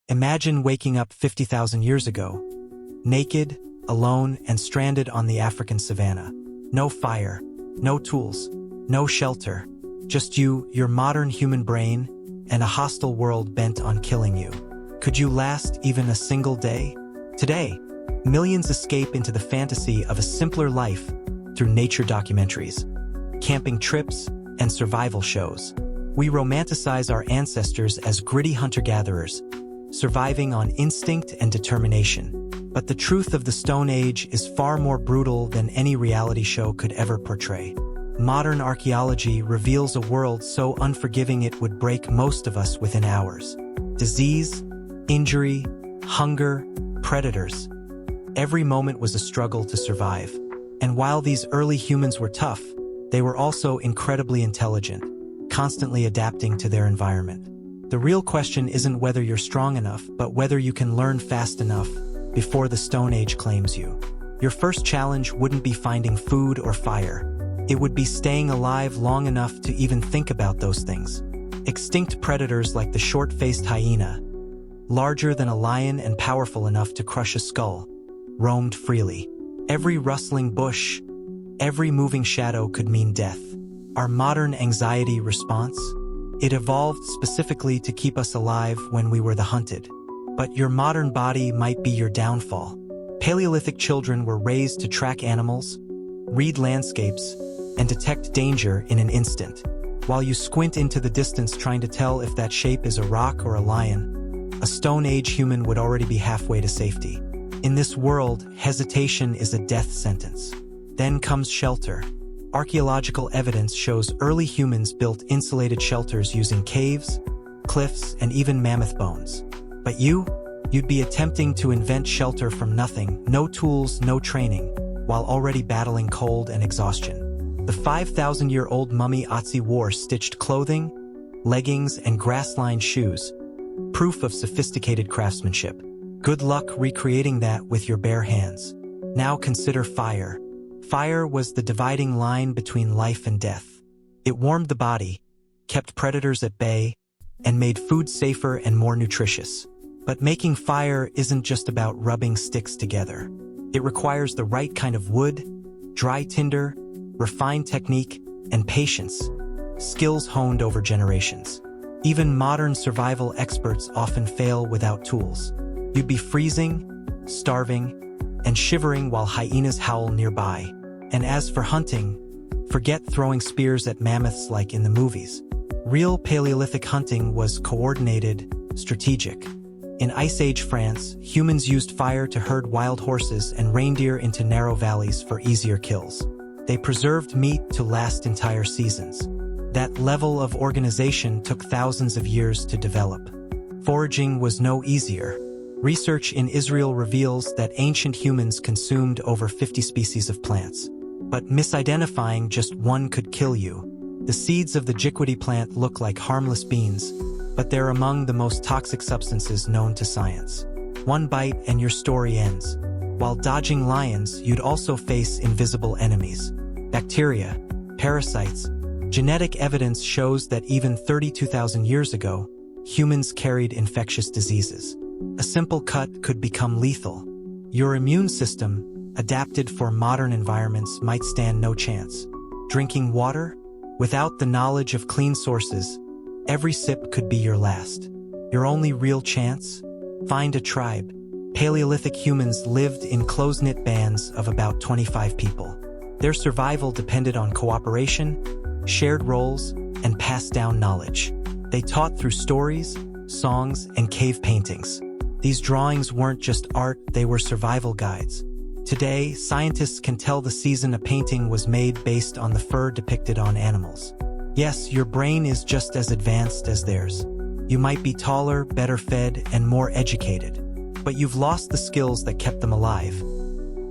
Imagine waking up 50,000 years ago, naked, alone, and stranded on the African savanna. No fire, no tools, no shelter, just you, your modern human brain, and a hostile world bent on killing you. Could you last even a single day? Today, millions escape into the fantasy of a simpler life through nature documentaries, camping trips, and survival shows. We romanticize our ancestors as gritty hunter-gatherers, surviving on instinct and determination. But the truth of the Stone Age is far more brutal than any reality show could ever portray. Modern archaeology reveals a world so unforgiving it would break most of us within hours. Disease, injury, hunger, predators. Every moment was a struggle to survive. And while these early humans were tough, they were also incredibly intelligent, constantly adapting to their environment. The real question isn't whether you're strong enough, but whether you can learn fast enough before the Stone Age claims you. Your first challenge wouldn't be finding food or fire. It would be staying alive long enough to even think about those things. Extinct predators like the short-faced hyena, larger than a lion and powerful enough to crush a skull, roamed freely. Every rustling bush, every moving shadow could mean death. Our modern anxiety response? It evolved specifically to keep us alive when we were the hunted. But your modern body might be your downfall. Paleolithic children were raised to track animals, read landscapes, and detect danger in an instant. While you squint into the distance trying to tell if that shape is a rock or a lion, a Stone Age human would already be halfway to safety. In this world, hesitation is a death sentence. Then comes shelter. Archaeological evidence shows early humans built insulated shelters using caves, cliffs, and even mammoth bones. But you'd be attempting to invent shelter from nothing, no tools, no training, while already battling cold and exhaustion. The 5,000-year-old mummy Otzi wore stitched clothing, leggings, and grass-lined shoes, proof of sophisticated craftsmanship. Good luck recreating that with your bare hands. Now consider fire. Fire was the dividing line between life and death. It warmed the body, kept predators at bay, and made food safer and more nutritious. But making fire isn't just about rubbing sticks together. It requires the right kind of wood, dry tinder, refined technique, and patience, skills honed over generations. Even modern survival experts often fail without tools. You'd be freezing, starving, and shivering while hyenas howl nearby. And as for hunting, forget throwing spears at mammoths like in the movies. Real Paleolithic hunting was coordinated, strategic. In Ice Age France, humans used fire to herd wild horses and reindeer into narrow valleys for easier kills. They preserved meat to last entire seasons. That level of organization took thousands of years to develop. Foraging was no easier. Research in Israel reveals that ancient humans consumed over 50 species of plants. But misidentifying just one could kill you. The seeds of the jiquity plant look like harmless beans, but they're among the most toxic substances known to science. One bite and your story ends. While dodging lions, you'd also face invisible enemies. Bacteria, parasites. Genetic evidence shows that even 32,000 years ago, humans carried infectious diseases. A simple cut could become lethal. Your immune system, adapted for modern environments, might stand no chance. Drinking water? Without the knowledge of clean sources, every sip could be your last. Your only real chance? Find a tribe. Paleolithic humans lived in close-knit bands of about 25 people. Their survival depended on cooperation, shared roles, and passed-down knowledge. They taught through stories, songs, and cave paintings. These drawings weren't just art, they were survival guides. Today, scientists can tell the season a painting was made based on the fur depicted on animals. Yes, your brain is just as advanced as theirs. You might be taller, better fed, and more educated. But you've lost the skills that kept them alive.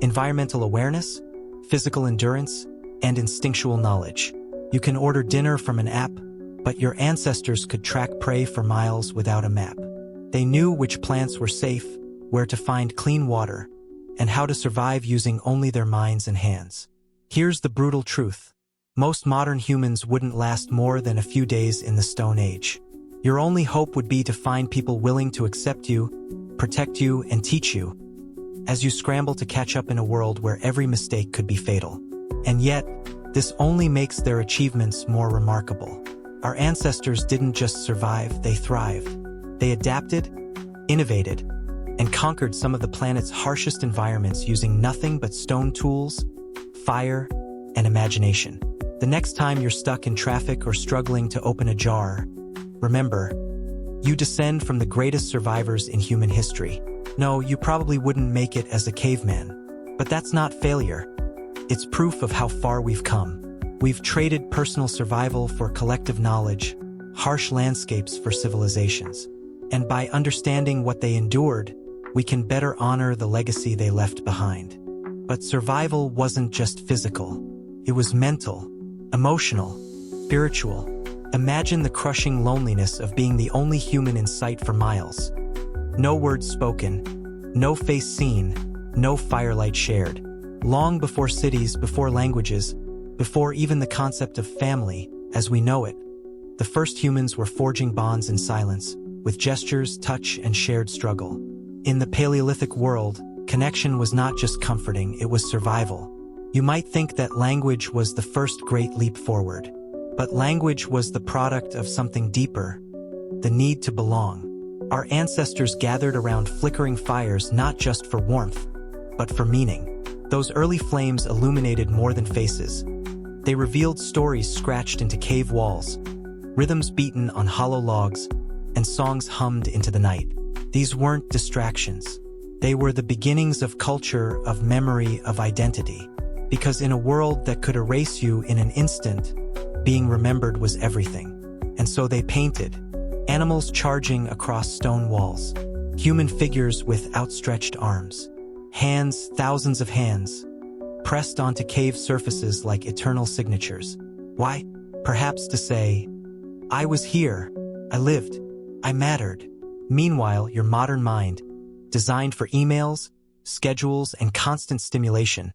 Environmental awareness, physical endurance, and instinctual knowledge. You can order dinner from an app, but your ancestors could track prey for miles without a map. They knew which plants were safe, where to find clean water, and how to survive using only their minds and hands. Here's the brutal truth. Most modern humans wouldn't last more than a few days in the Stone Age. Your only hope would be to find people willing to accept you, protect you, and teach you, as you scramble to catch up in a world where every mistake could be fatal. And yet, this only makes their achievements more remarkable. Our ancestors didn't just survive, they thrived. They adapted, innovated, and conquered some of the planet's harshest environments using nothing but stone tools, fire, and imagination. The next time you're stuck in traffic or struggling to open a jar, remember, you descend from the greatest survivors in human history. No, you probably wouldn't make it as a caveman. But that's not failure. It's proof of how far we've come. We've traded personal survival for collective knowledge, harsh landscapes for civilizations. And by understanding what they endured, we can better honor the legacy they left behind. But survival wasn't just physical. It was mental, emotional, spiritual. Imagine the crushing loneliness of being the only human in sight for miles. No words spoken, no face seen, no firelight shared. Long before cities, before languages, before even the concept of family as we know it, the first humans were forging bonds in silence, with gestures, touch, and shared struggle. In the Paleolithic world, connection was not just comforting, it was survival. You might think that language was the first great leap forward. But language was the product of something deeper, the need to belong. Our ancestors gathered around flickering fires not just for warmth, but for meaning. Those early flames illuminated more than faces. They revealed stories scratched into cave walls, rhythms beaten on hollow logs, and songs hummed into the night. These weren't distractions. They were the beginnings of culture, of memory, of identity. Because in a world that could erase you in an instant, being remembered was everything. And so they painted animals charging across stone walls, human figures with outstretched arms, hands, thousands of hands, pressed onto cave surfaces like eternal signatures. Why? Perhaps to say, I was here, I lived, I mattered. Meanwhile, your modern mind, designed for emails, schedules, and constant stimulation,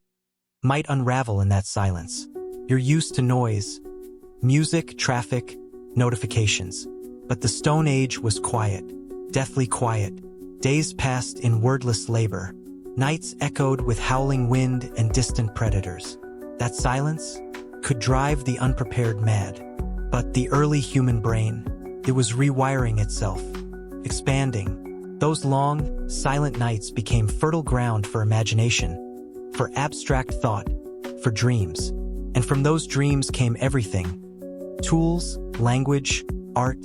might unravel in that silence. You're used to noise, music, traffic, notifications. But the Stone Age was quiet, deathly quiet. Days passed in wordless labor. Nights echoed with howling wind and distant predators. That silence could drive the unprepared mad. But the early human brain, it was rewiring itself, expanding. Those long, silent nights became fertile ground for imagination, for abstract thought, for dreams. And from those dreams came everything: tools, language, art,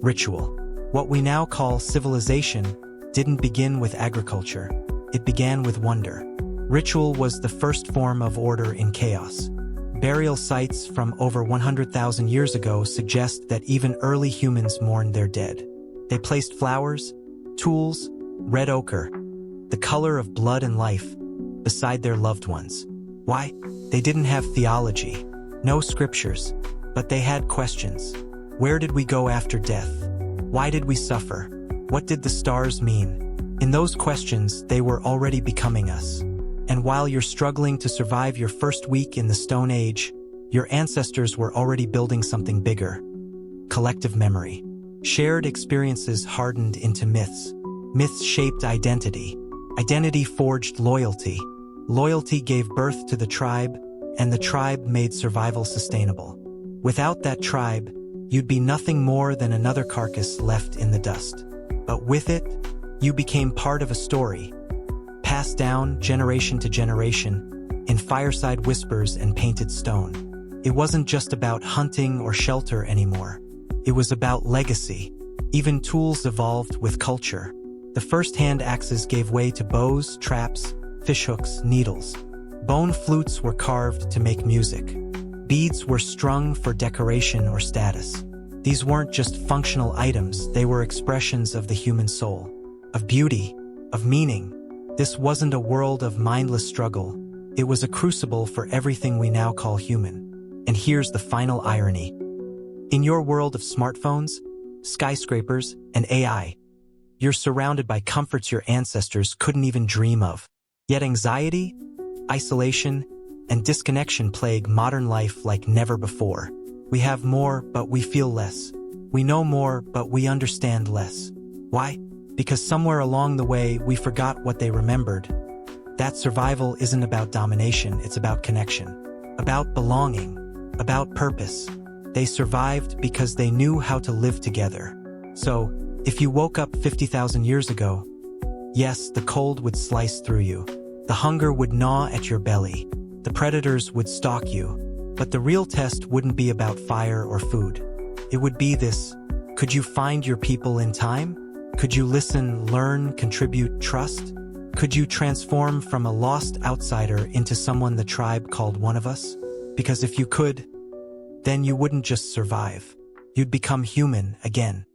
ritual. What we now call civilization didn't begin with agriculture. It began with wonder. Ritual was the first form of order in chaos. Burial sites from over 100,000 years ago suggest that even early humans mourned their dead. They placed flowers, tools, red ochre, the color of blood and life, beside their loved ones. Why? They didn't have theology, no scriptures, but they had questions. Where did we go after death? Why did we suffer? What did the stars mean? In those questions, they were already becoming us. And while you're struggling to survive your first week in the Stone Age, your ancestors were already building something bigger: collective memory. Shared experiences hardened into myths. Myths shaped identity. Identity forged loyalty. Loyalty gave birth to the tribe, and the tribe made survival sustainable. Without that tribe, you'd be nothing more than another carcass left in the dust. But with it, you became part of a story, passed down generation to generation, in fireside whispers and painted stone. It wasn't just about hunting or shelter anymore. It was about legacy. Even tools evolved with culture. The first hand axes gave way to bows, traps, fishhooks, needles. Bone flutes were carved to make music. Beads were strung for decoration or status. These weren't just functional items, they were expressions of the human soul, of beauty, of meaning. This wasn't a world of mindless struggle. It was a crucible for everything we now call human. And here's the final irony. In your world of smartphones, skyscrapers, and AI, you're surrounded by comforts your ancestors couldn't even dream of. Yet anxiety, isolation, and disconnection plague modern life like never before. We have more, but we feel less. We know more, but we understand less. Why? Because somewhere along the way, we forgot what they remembered. That survival isn't about domination, it's about connection, about belonging, about purpose. They survived because they knew how to live together. So, if you woke up 50,000 years ago, yes, the cold would slice through you. The hunger would gnaw at your belly. The predators would stalk you. But the real test wouldn't be about fire or food. It would be this: could you find your people in time? Could you listen, learn, contribute, trust? Could you transform from a lost outsider into someone the tribe called one of us? Because if you could, then you wouldn't just survive. You'd become human again.